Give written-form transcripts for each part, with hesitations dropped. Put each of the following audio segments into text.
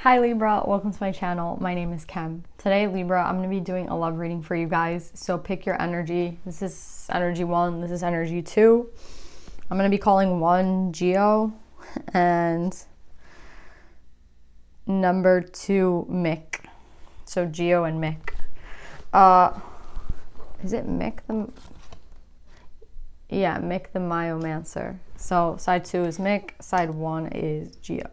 Hi Libra, welcome to my channel. My name is Kim. Today, Libra, I'm going to be doing a love reading for you guys. So pick your energy. This is energy 1, this is energy 2. I'm going to be calling 1 Geo and number 2 Mick. So Geo and Mick. Is it Mick the... Yeah, Mick the Myomancer. So side 2 is Mick, side 1 is Geo.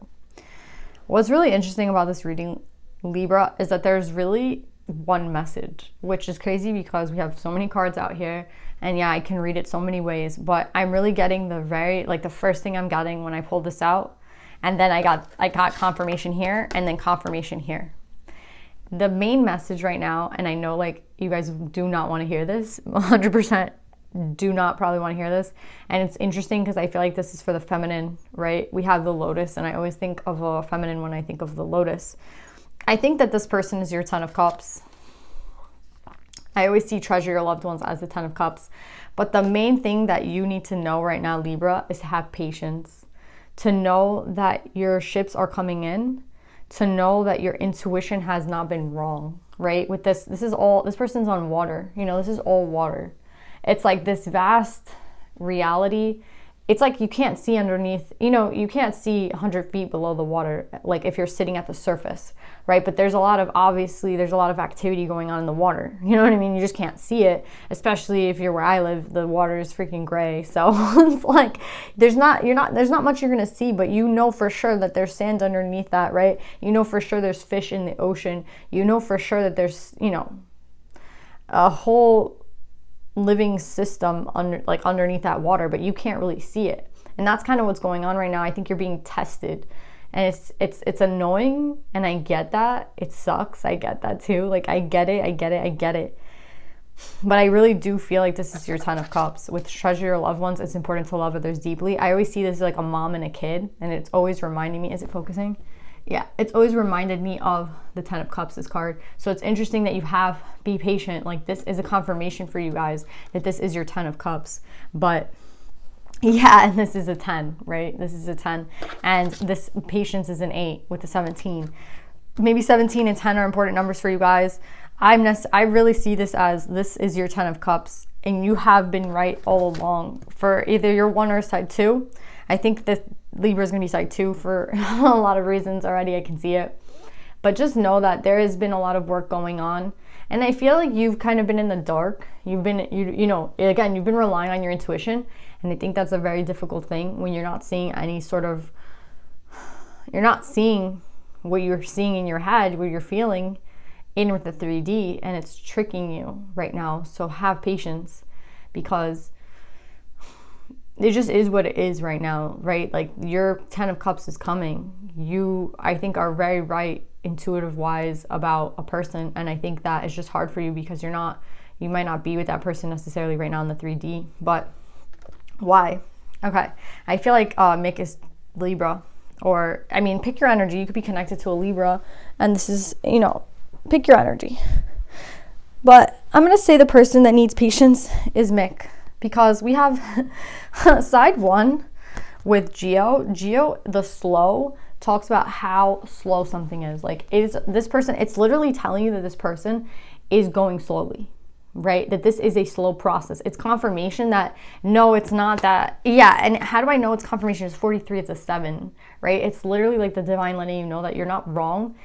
What's really interesting about this reading, Libra, is that there's really one message, which is crazy because we have so many cards out here, and yeah, I can read it so many ways, but I'm really getting the first thing I'm getting when I pulled this out, and then I got confirmation here, and then confirmation here. The main message right now, and I know like you guys do not want to hear this, 100%. Do not probably want to hear this, and it's interesting because I feel like this is for the feminine, right? We have the lotus, and I always think of a feminine when I think of the lotus. I think that this person is your 10 of cups. I always see treasure your loved ones as the 10 of cups, but the main thing that you need to know right now, Libra, is to have patience, to know that your ships are coming in, to know that your intuition has not been wrong, right? With this person's on water, this is all water. It's like this vast reality. It's like you can't see underneath, you can't see 100 feet below the water, like if you're sitting at the surface, right? But there's a lot of activity going on in the water. You know what I mean? You just can't see it, especially if you're where I live, the water is freaking gray. So it's like, there's not much you're going to see, but you know for sure that there's sand underneath that, right? You know for sure there's fish in the ocean. You know for sure that there's, a whole living system underneath that water, but you can't really see it. And that's kind of what's going on right now. I think you're being tested, and it's annoying, and I get that. It sucks. I get that too. Like I get it. But I really do feel like this is your 10 of cups. With treasure your loved ones, it's important to love others deeply. I always see this as like a mom and a kid, and it's always reminding me, is it focusing? Yeah, it's always reminded me of the 10 of cups, this card. So it's interesting that you have, be patient. Like this is a confirmation for you guys that this is your 10 of cups. But yeah, and this is a 10, right? This is a 10. And this patience is an 8 with the 17. Maybe 17 and 10 are important numbers for you guys. I really see this as this is your 10 of cups, and you have been right all along for either your 1 or side 2. I think that Libra is going to be side 2 for a lot of reasons already. I can see it. But just know that there has been a lot of work going on. And I feel like you've kind of been in the dark. You've been, again, you've been relying on your intuition. And I think that's a very difficult thing when you're not seeing you're not seeing what you're seeing in your head, what you're feeling in with the 3D. And it's tricking you right now. So have patience, because it just is what it is right now, right? Like your 10 of cups is coming. You, I think, are very right, intuitive wise about a person. And I think that it's just hard for you because you might not be with that person necessarily right now in the 3D. But why? Okay. I feel like Mick is Libra, or, pick your energy. You could be connected to a Libra, and this is, pick your energy. But I'm going to say the person that needs patience is Mick. Because we have side 1 with Geo. Geo, the slow, talks about how slow something is. Like, this person, it's literally telling you that this person is going slowly, right? That this is a slow process. It's confirmation that, no, it's not that. Yeah, and how do I know it's confirmation? It's 43, it's a 7, right? It's literally like the divine letting you know that you're not wrong.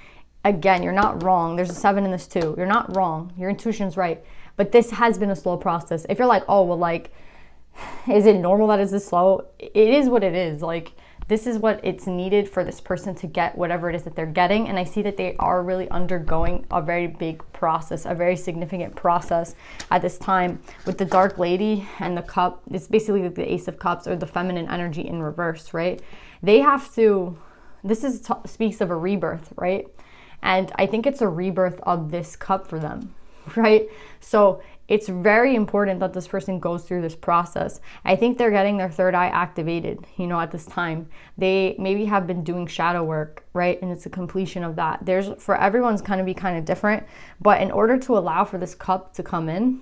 Again, you're not wrong. There's a 7 in this too. You're not wrong. Your intuition's right. But this has been a slow process. If you're like, oh, well, like, is it normal that it's this slow? It is what it is. Like, this is what it's needed for this person to get whatever it is that they're getting. And I see that they are really undergoing a very big process, a very significant process at this time. With the dark lady and the cup, it's basically like the Ace of Cups, or the feminine energy in reverse, right? They have to, speaks of a rebirth, right? And I think it's a rebirth of this cup for them, right? So it's very important that this person goes through this process. I think they're getting their third eye activated, at this time. They maybe have been doing shadow work, right? And it's a completion of that. For everyone's kind of different, but in order to allow for this cup to come in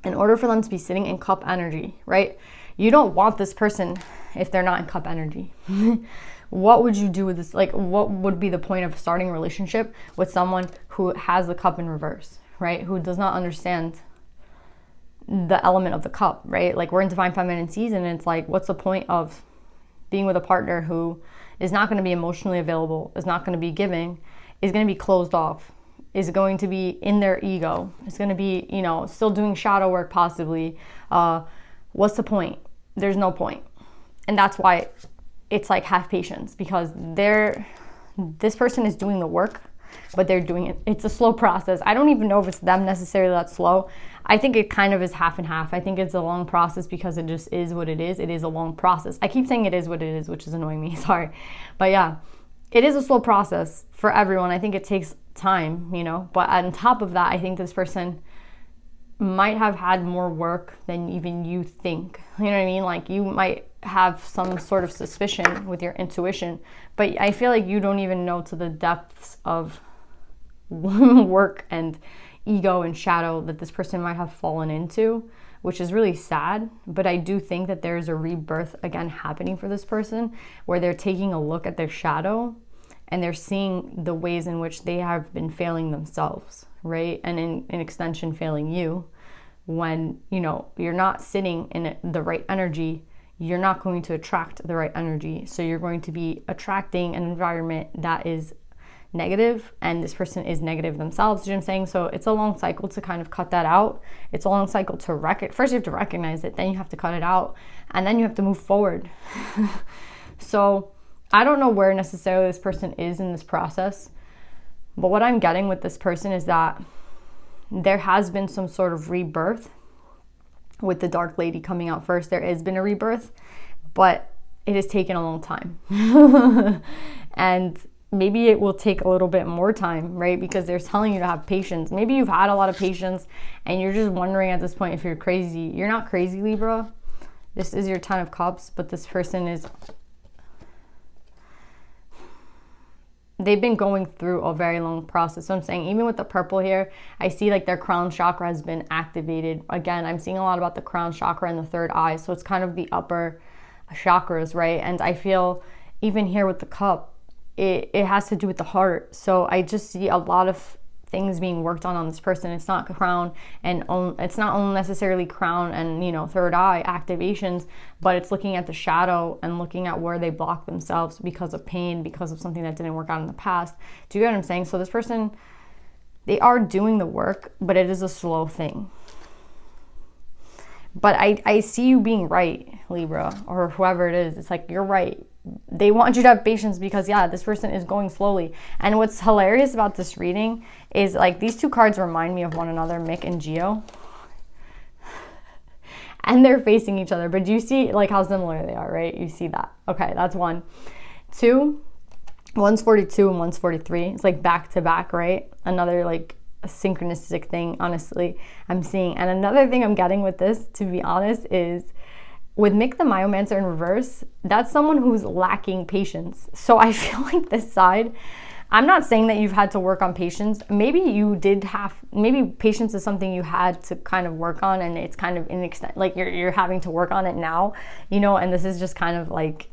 order for them to be sitting in cup energy, right? You don't want this person if they're not in cup energy. what would you do with this? Like, what would be the point of starting a relationship with someone who has the cup in reverse, right? Who does not understand the element of the cup, right? Like, we're in Divine Feminine season, and it's like, what's the point of being with a partner who is not going to be emotionally available, is not going to be giving, is going to be closed off, is going to be in their ego, is going to be, you know, still doing shadow work possibly. What's the point? There's no point. And that's why it's like, have patience, because this person is doing the work, but they're doing it. It's a slow process. I don't even know if it's them necessarily that's slow. I think it kind of is half and half. I think it's a long process because it just is what it is. It is a long process. I keep saying it is what it is, which is annoying me. Sorry. But yeah, it is a slow process for everyone. I think it takes time, you know. But on top of that, I think this person might have had more work than even you think. You know what I mean? Like, you might have some sort of suspicion with your intuition, but I feel like you don't even know to the depths of work and ego and shadow that this person might have fallen into, which is really sad. But I do think that there's a rebirth again happening for this person, where they're taking a look at their shadow and they're seeing the ways in which they have been failing themselves, right? And in extension, failing you. When, you know, you're not sitting in the right energy, you're not going to attract the right energy. So you're going to be attracting an environment that is negative, and this person is negative themselves. You know what I'm saying? So it's a long cycle to kind of cut that out. It's a long cycle to first you have to recognize it, then you have to cut it out, and then you have to move forward. So I don't know where necessarily this person is in this process, but what I'm getting with this person is that there has been some sort of rebirth with the Dark Lady coming out first. There has been a rebirth, but it has taken a long time. And maybe it will take a little bit more time, right? Because they're telling you to have patience. Maybe you've had a lot of patience and you're just wondering at this point if you're crazy. You're not crazy, Libra. This is your 10 of Cups, but this person is... they've been going through a very long process. So I'm saying, even with the purple here, I see like their crown chakra has been activated. Again, I'm seeing a lot about the crown chakra and the third eye. So it's kind of the upper chakras, right? And I feel even here with the cup, it has to do with the heart. So I just see a lot of things being worked on this person. It's not crown and it's not only necessarily crown and, you know, third eye activations, but it's looking at the shadow and looking at where they block themselves because of pain, because of something that didn't work out in the past. Do you get what I'm saying? So this person, they are doing the work, but it is a slow thing. But I see you being right, Libra, or whoever it is. It's like, you're right. They want you to have patience because, yeah, this person is going slowly. And what's hilarious about this reading is, like, these two cards remind me of one another, Mick and Geo. And they're facing each other. But do you see, like, how similar they are, right? You see that. Okay, that's one. Two, one's 42 and one's 43. It's, like, back to back, right? Another, like, a synchronistic thing, honestly, I'm seeing. And another thing I'm getting with this, to be honest, is with Mick the Myomancer in reverse, that's someone who's lacking patience. So I feel like this side, I'm not saying that you've had to work on patience. Maybe you did maybe patience is something you had to kind of work on, and it's kind of in extent, like you're having to work on it now, you know, and this is just kind of like,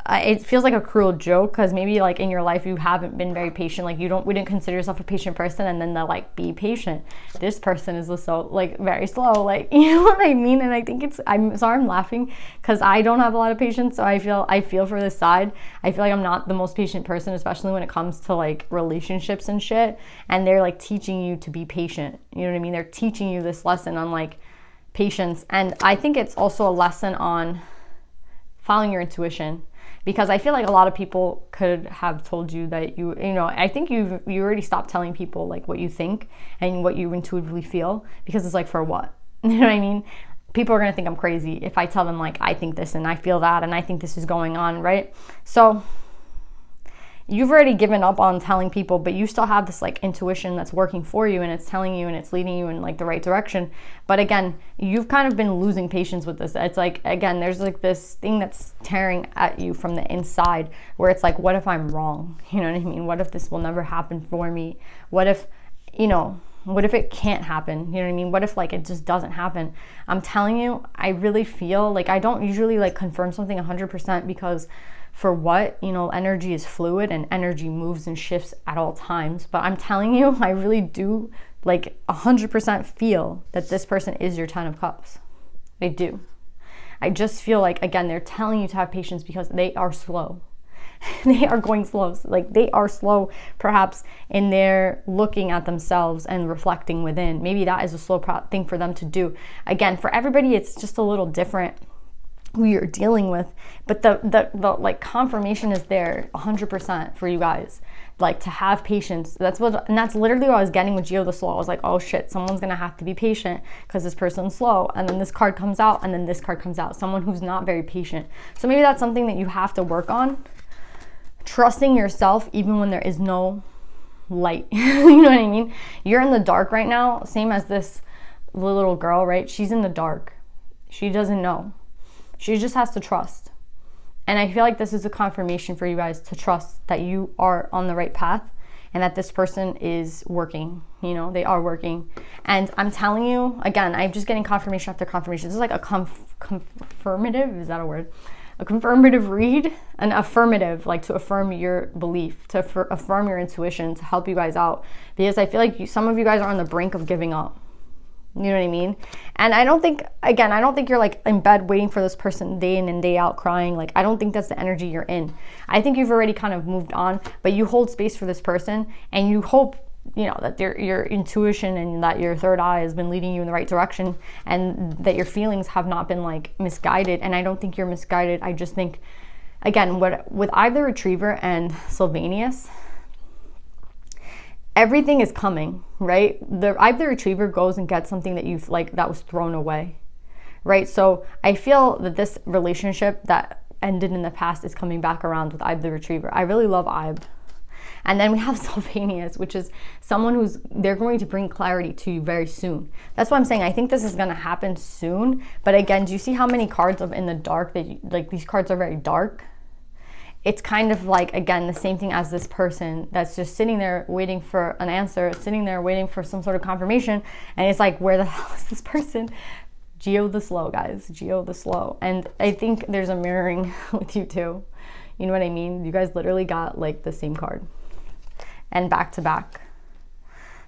it feels like a cruel joke, because maybe like in your life you haven't been very patient, like we didn't consider yourself a patient person, and then they're like, be patient. This person is so like very slow, like, you know what I mean? And I think I'm sorry I'm laughing because I don't have a lot of patience, so I feel for this side. I feel like I'm not the most patient person, especially when it comes to like relationships and shit, and they're like teaching you to be patient, you know what I mean? They're teaching you this lesson on like patience, and I think it's also a lesson on following your intuition. Because I feel like a lot of people could have told you that you know, I think you already stopped telling people like what you think and what you intuitively feel, because it's like, for what? You know what I mean? People are gonna think I'm crazy if I tell them like, I think this and I feel that and I think this is going on, right? So you've already given up on telling people, but you still have this like intuition that's working for you, and it's telling you and it's leading you in like the right direction. But again, you've kind of been losing patience with this. It's like, again, there's like this thing that's tearing at you from the inside, where it's like, what if I'm wrong? You know what I mean? What if this will never happen for me? What if, you know, what if it can't happen? You know what I mean? What if like it just doesn't happen? I'm telling you, I really feel like I don't usually like confirm something 100% because for what, you know, energy is fluid and energy moves and shifts at all times. But I'm telling you, I really do like 100% feel that this person is your 10 of Cups. I do. I just feel like, again, they're telling you to have patience because they are slow. They are going slow. Like, they are slow perhaps in their looking at themselves and reflecting within. Maybe that is a slow thing for them to do. Again, for everybody, it's just a little different who you're dealing with, but the like confirmation is there 100% for you guys, like to have patience. And that's literally what I was getting with Geo the Slow. I was like, oh shit, someone's gonna have to be patient because this person's slow, and then this card comes out, and then this card comes out, someone who's not very patient. So maybe that's something that you have to work on, trusting yourself even when there is no light. You know what I mean? You're in the dark right now, same as this little girl, right? She's in the dark. She doesn't know. She just has to trust. And I feel like this is a confirmation for you guys to trust that you are on the right path and that this person is working. You know, they are working. And I'm telling you, again, I'm just getting confirmation after confirmation. This is like a confirmative, is that a word? A confirmative read, an affirmative, like to affirm your belief, to affirm your intuition, to help you guys out. Because I feel like some of you guys are on the brink of giving up. You know what I mean? And I don't think you're like in bed waiting for this person day in and day out crying. Like, I don't think that's the energy you're in. I think you've already kind of moved on, but you hold space for this person, and you hope, you know, that your intuition and that your third eye has been leading you in the right direction, and that your feelings have not been like misguided. And I don't think you're misguided. I just think, again, with Ive the Retriever and Sylvanus, everything is coming, right? Ive the Retriever goes and gets something that you've like that was thrown away, right? So I feel that this relationship that ended in the past is coming back around with Ive the Retriever. I really love Ive. And then we have Sylvanus, which is someone they're going to bring clarity to you very soon. That's why I'm saying I think this is going to happen soon. But again, do you see how many cards in the dark that like these cards are very dark? It's kind of like, again, the same thing as this person that's just sitting there waiting for an answer, sitting there waiting for some sort of confirmation. And it's like, where the hell is this person? Geo the Slow, guys. Geo the Slow. And I think there's a mirroring with you too. You know what I mean? You guys literally got like the same card. And back to back.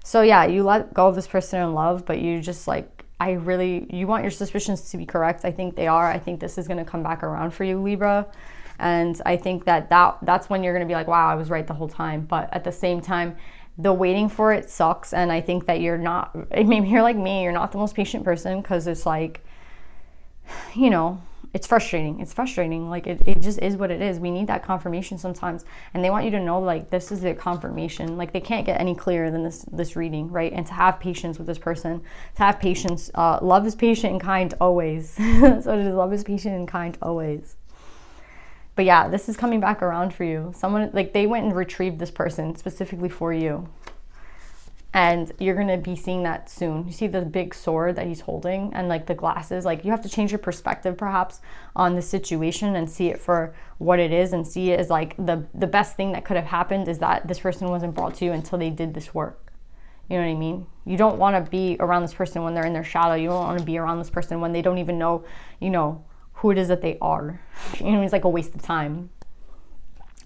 So yeah, you let go of this person in love, but you just like, you want your suspicions to be correct. I think they are. I think this is going to come back around for you, Libra. And I think that's when you're going to be like, wow, I was right the whole time. But at the same time, the waiting for it sucks. And I think that maybe you're like me, you're not the most patient person, because it's like, you know, it's frustrating. It's frustrating. Like it just is what it is. We need that confirmation sometimes. And they want you to know, like, this is the confirmation. Like, they can't get any clearer than this reading, right? And to have patience with this person, to have patience. Love is patient and kind always. That's what it is. Love is patient and kind always. But yeah, this is coming back around for you. Someone, like, they went and retrieved this person specifically for you. And you're going to be seeing that soon. You see the big sword that he's holding and like the glasses. Like, you have to change your perspective perhaps on the situation and see it for what it is, and see it as like the best thing that could have happened is that this person wasn't brought to you until they did this work. You know what I mean? You don't want to be around this person when they're in their shadow. You don't want to be around this person when they don't even know, you know, who it is that they are. You know, it's like a waste of time.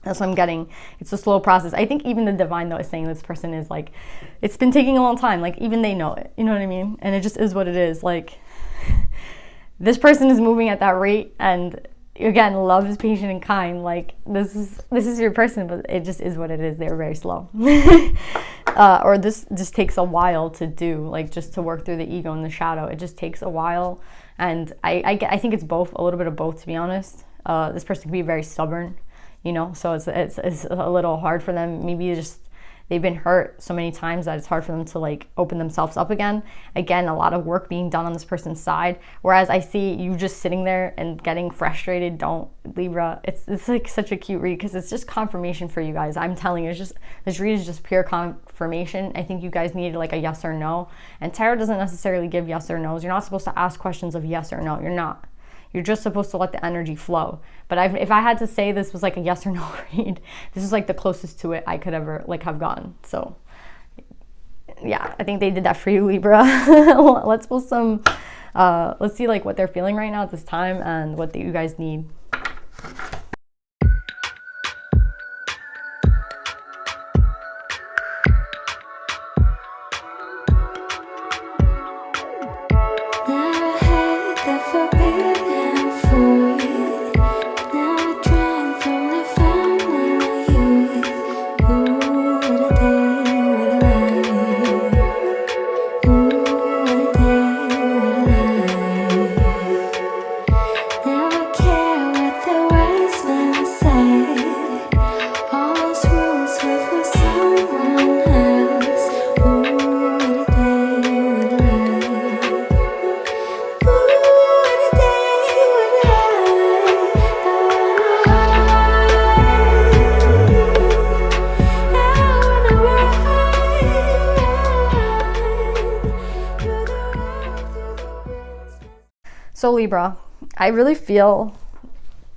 That's what I'm getting. It's a slow process. I think even the divine, though, is saying this person is like, it's been taking a long time. Like, even they know it. You know what I mean? And it just is what it is. Like, this person is moving at that rate. And again, love is patient and kind. Like, this is your person, but it just is what it is. They're very slow. Or this just takes a while to do, like, just to work through the ego and the shadow. It just takes a while. And I think it's both, a little bit of both, to be honest. This person can be very stubborn, you know, so it's a little hard for them. Maybe they've been hurt so many times that it's hard for them to like open themselves up again. Again, a lot of work being done on this person's side. Whereas I see you just sitting there and getting frustrated. Don't, Libra. It's like such a cute read because it's just confirmation for you guys. I'm telling you, this read is just pure confirmation. I think you guys need like a yes or no. And tarot doesn't necessarily give yes or no's. You're not supposed to ask questions of yes or no. You're not. You're just supposed to let the energy flow. But if I had to say this was like a yes or no read, this is like the closest to it I could ever like have gotten. So yeah, I think they did that for you, Libra. Let's pull some, let's see like what they're feeling right now at this time and what you guys need. So Libra, I really feel,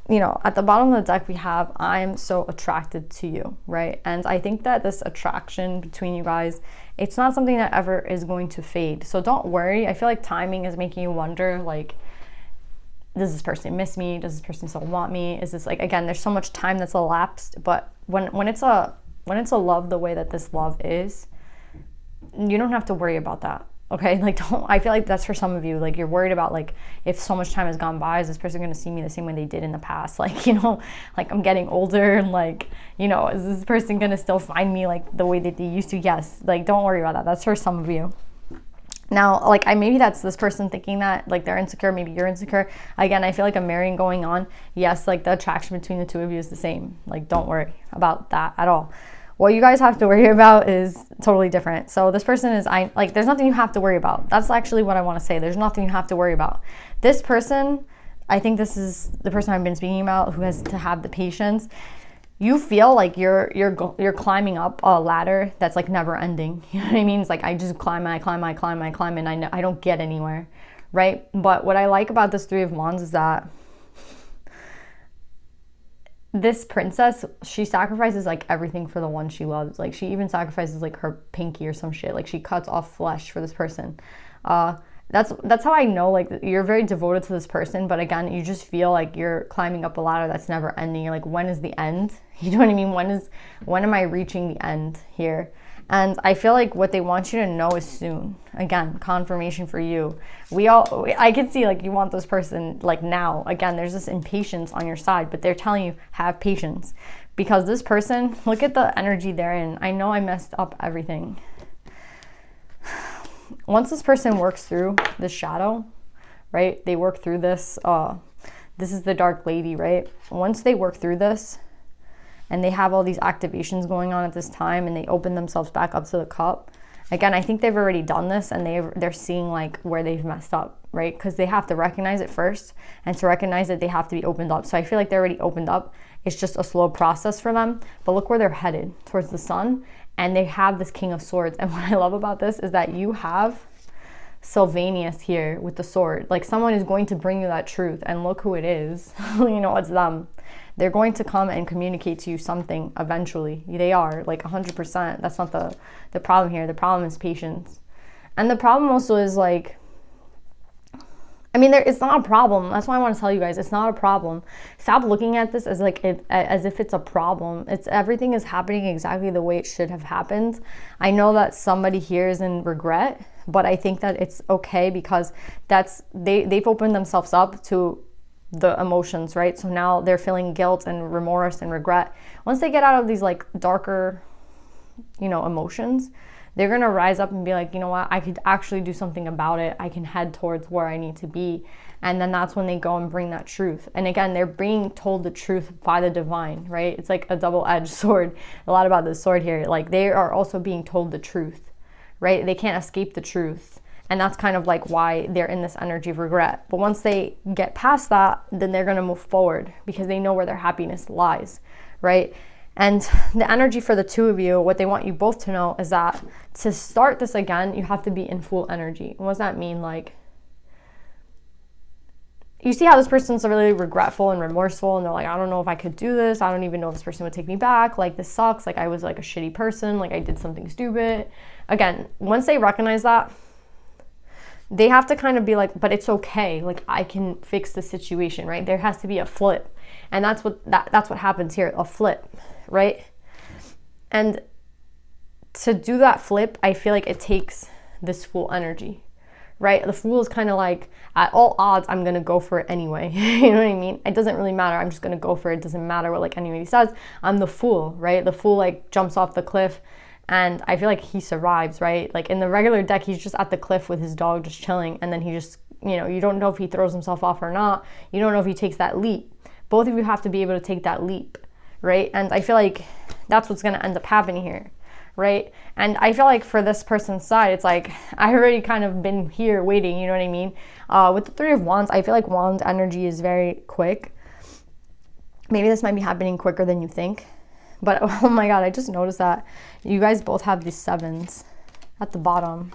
you know, at the bottom of the deck we have, I'm so attracted to you, right? And I think that this attraction between you guys, it's not something that ever is going to fade. So don't worry. I feel like timing is making you wonder, like, does this person miss me? Does this person still want me? Is this like, again, there's so much time that's elapsed, but when it's a love the way that this love is, you don't have to worry about that. Okay, like I feel like that's for some of you, like you're worried about like, if so much time has gone by, is this person going to see me the same way they did in the past? Like, you know, like I'm getting older and like, you know, is this person going to still find me like the way that they used to? Yes, like don't worry about that. That's for some of you. Now, like maybe that's this person thinking that like they're insecure, maybe you're insecure. Again, I feel like a marrying going on. Yes, like the attraction between the two of you is the same. Like don't worry about that at all. What you guys have to worry about is totally different. So this person is, there's nothing you have to worry about. That's actually what I want to say. There's nothing you have to worry about. This person, I think this is the person I've been speaking about, who has to have the patience. You feel like you're climbing up a ladder that's like never ending. You know what I mean? It's like I just climb and I climb, and I don't get anywhere, right? But what I like about this Three of Wands is that this princess, she sacrifices like everything for the one she loves. Like she even sacrifices like her pinky or some shit. Like she cuts off flesh for this person. That's how I know like you're very devoted to this person. But again, you just feel like you're climbing up a ladder that's never ending. You're like, when is the end? You know what I mean? When am I reaching the end here? And I feel like what they want you to know is soon. Again, confirmation for you. I can see like you want this person like now. Again, there's this impatience on your side, but they're telling you have patience. Because this person, look at the energy they're in. I know I messed up everything. Once this person works through the shadow, right? They work through this. This is the Dark Lady, right? Once they work through this, and they have all these activations going on at this time, and they open themselves back up to the cup. Again, I think they've already done this, and they're seeing like where they've messed up, right? Because they have to recognize it first, and to recognize it, they have to be opened up. So I feel like they're already opened up. It's just a slow process for them. But look where they're headed, towards the sun, and they have this King of Swords. And what I love about this is that you have Sylvanus here with the sword. Like someone is going to bring you that truth, and look who it is. You know, it's them. They're going to come and communicate to you something eventually. They are, like 100%. That's not the problem here. The problem is patience. And the problem also is like, I mean, it's not a problem. That's why I want to tell you guys, it's not a problem. Stop looking at this as like as if it's a problem. Everything is happening exactly the way it should have happened. I know that somebody here is in regret, but I think that it's okay because they've opened themselves up to the emotions, right? So now they're feeling guilt and remorse and regret. Once they get out of these like darker, you know, emotions, they're going to rise up and be like, you know what, I could actually do something about it. I can head towards where I need to be. And then that's when they go and bring that truth. And again, they're being told the truth by the divine, right? It's like a double-edged sword. A lot about this sword here. Like they are also being told the truth, right? They can't escape the truth. And that's kind of like why they're in this energy of regret. But once they get past that, then they're going to move forward because they know where their happiness lies, right? And the energy for the two of you, what they want you both to know is that to start this again, you have to be in full energy. And what does that mean? Like, you see how this person's really regretful and remorseful, and they're like, I don't know if I could do this. I don't even know if this person would take me back. Like, this sucks. Like, I was like a shitty person. Like, I did something stupid. Again, once they recognize that, they have to kind of be like, but it's okay. Like, I can fix the situation, right? There has to be a flip. And that's what happens here, a flip, right? And to do that flip, I feel like it takes this full energy, right? The Fool is kind of like, at all odds, I'm going to go for it anyway. You know what I mean? It doesn't really matter. I'm just going to go for it. It doesn't matter what like anybody says. I'm the Fool, right? The Fool like jumps off the cliff. And I feel like he survives, right? Like in the regular deck, he's just at the cliff with his dog just chilling. And then he just, you know, you don't know if he throws himself off or not. You don't know if he takes that leap. Both of you have to be able to take that leap, right? And I feel like that's what's going to end up happening here, right? And I feel like for this person's side, it's like, I already kind of been here waiting, you know what I mean? With the Three of Wands, I feel like wand energy is very quick. Maybe this might be happening quicker than you think. But oh my God, I just noticed that you guys both have these sevens at the bottom.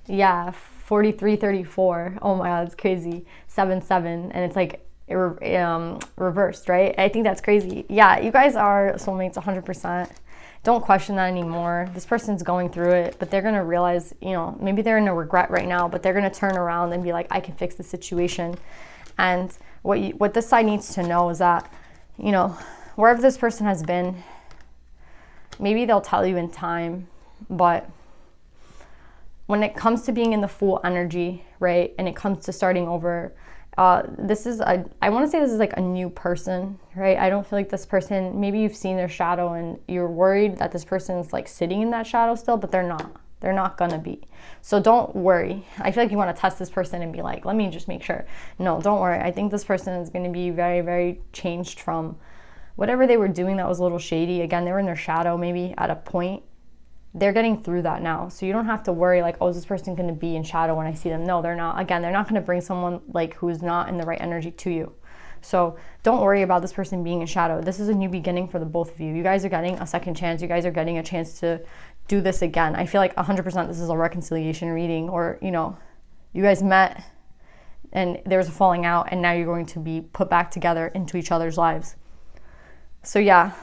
Yeah, 4334. Oh my god, it's crazy. 77, and it's like reversed, right? I think that's crazy. Yeah, you guys are soulmates 100%. Don't question that anymore. This person's going through it, but they're gonna realize, you know, maybe they're in a regret right now, but they're gonna turn around and be like, I can fix the situation. And what this side needs to know is that, you know, wherever this person has been, maybe they'll tell you in time, but when it comes to being in the full energy, right, and it comes to starting over, I want to say this is like a new person, right? I don't feel like this person, maybe you've seen their shadow and you're worried that this person is like sitting in that shadow still, but they're not. They're not gonna be. So don't worry. I feel like you want to test this person and be like, let me just make sure. No, don't worry. I think this person is going to be very, very changed from whatever they were doing that was a little shady. Again, they were in their shadow maybe at a point. They're getting through that now. So you don't have to worry like, oh, is this person going to be in shadow when I see them? No, they're not. Again, they're not going to bring someone like who's not in the right energy to you. So don't worry about this person being in shadow. This is a new beginning for the both of you. You guys are getting a second chance. You guys are getting a chance to do this again. I feel like 100% this is a reconciliation reading, or, you know, you guys met and there was a falling out and now you're going to be put back together into each other's lives. So yeah,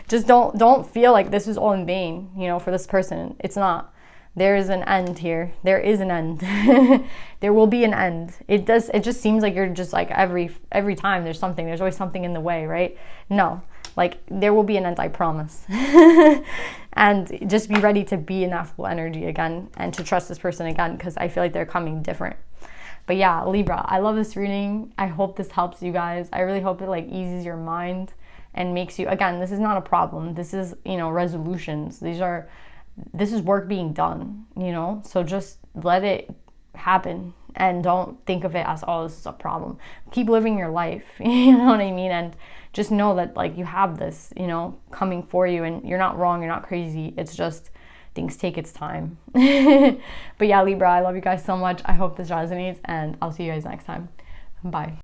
just don't feel like this is all in vain, you know, for this person. It's not. There is an end here. There is an end. There will be an end. It just seems like you're just like every time there's always something in the way, right? No, like there will be an end, I promise. And just be ready to be in that full energy again and to trust this person again, because I feel like they're coming different. But yeah, Libra, I love this reading. I hope this helps you guys. I really hope it like eases your mind and makes you, again, this is not a problem. This is, you know, resolutions. This is work being done, you know? So just let it happen and don't think of it as, oh, this is a problem. Keep living your life, you know what I mean? And just know that like you have this, you know, coming for you, and you're not wrong, you're not crazy. It's just things take its time. But yeah, Libra, I love you guys so much. I hope this resonates, and I'll see you guys next time. Bye.